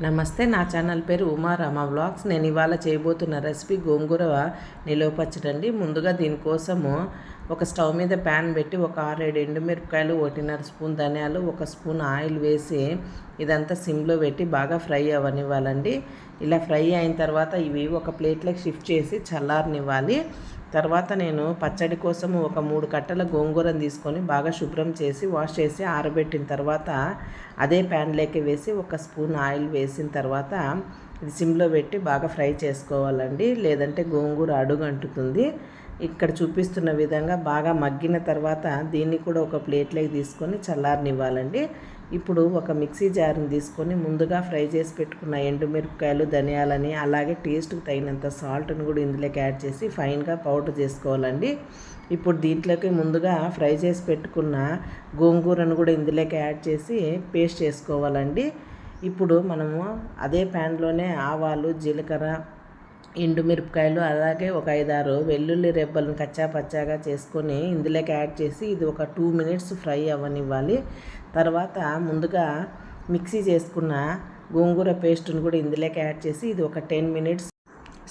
నమస్తే, నా ఛానల్ పేరు ఉమారామ వ్లాగ్స్. నేను ఇవాళ చేయబోతున్న రెసిపీ గోంగూర నిలువ పచ్చడి అండి. ముందుగా దీనికోసము ఒక స్టవ్ మీద ప్యాన్ పెట్టి ఒక 6-7 ఎండుమిరపకాయలు, 1.5 స్పూన్ ధనియాలు, 1 స్పూన్ ఆయిల్ వేసి ఇదంతా సిమ్లో పెట్టి బాగా ఫ్రై అవ్వనివ్వాలండి. ఇలా ఫ్రై అయిన తర్వాత ఇవి ఒక ప్లేట్లోకి షిఫ్ట్ చేసి చల్లారనివ్వాలి. తర్వాత నేను పచ్చడి కోసం ఒక 3 కట్టల గోంగూరను తీసుకొని బాగా శుభ్రం చేసి వాష్ చేసి ఆరబెట్టిన తర్వాత అదే ప్యాన్లోకి వేసి 1 స్పూన్ ఆయిల్ వేసిన తర్వాత ఇది సిమ్లో పెట్టి బాగా ఫ్రై చేసుకోవాలండి, లేదంటే గోంగూర అడుగు అంటుతుంది. ఇక్కడ చూపిస్తున్న విధంగా బాగా మగ్గిన తర్వాత దీన్ని కూడా ఒక ప్లేట్లోకి తీసుకొని చల్లారనివ్వాలండి. ఇప్పుడు ఒక మిక్సీ జార్ని తీసుకొని ముందుగా ఫ్రై చేసి పెట్టుకున్న ఎండుమిరపకాయలు, ధనియాలని, అలాగే టేస్ట్కి తగినంత సాల్ట్ని కూడా ఇందులోకి యాడ్ చేసి ఫైన్గా పౌడర్ చేసుకోవాలండి. ఇప్పుడు దీంట్లోకి ముందుగా ఫ్రై చేసి పెట్టుకున్న గోంగూరను కూడా ఇందులోకి యాడ్ చేసి పేస్ట్ చేసుకోవాలండి. ఇప్పుడు మనము అదే ప్యాన్లోనే ఆవాలు, జీలకర్ర, ఎండుమిరపకాయలు, అలాగే ఒక 5-6 వెల్లుల్లి రెబ్బలను కచ్చా పచ్చాగా చేసుకొని ఇందులోకి యాడ్ చేసి ఇది ఒక 2 మినిట్స్ ఫ్రై అవ్వనివ్వాలి. తర్వాత ముందుగా మిక్సీ చేసుకున్న గోంగూర పేస్ట్ని కూడా ఇందులోకి యాడ్ చేసి ఇది ఒక 10 మినిట్స్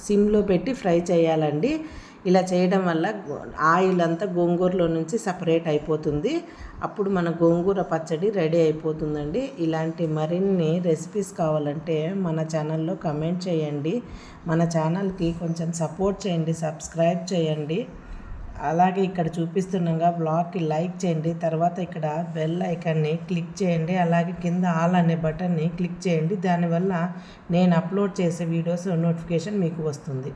సిమ్లో పెట్టి ఫ్రై చేయాలండి. ఇలా చేయడం వల్ల ఆయిల్ అంతా గోంగూరలో నుంచి సపరేట్ అయిపోతుంది. అప్పుడు మన గోంగూర పచ్చడి రెడీ అయిపోతుందండి. ఇలాంటి మరిన్ని రెసిపీస్ కావాలంటే మన ఛానల్లో కమెంట్ చేయండి. మన ఛానల్కి కొంచెం సపోర్ట్ చేయండి, సబ్స్క్రైబ్ చేయండి. అలాగే ఇక్కడ చూపిస్తున్నాగా బ్లాగ్కి లైక్ చేయండి. తర్వాత ఇక్కడ బెల్ ఐకాన్ని క్లిక్ చేయండి. అలాగే కింద ఆల్ అనే బటన్ని క్లిక్ చేయండి. దానివల్ల నేను అప్లోడ్ చేసే వీడియోస్ నోటిఫికేషన్ మీకు వస్తుంది.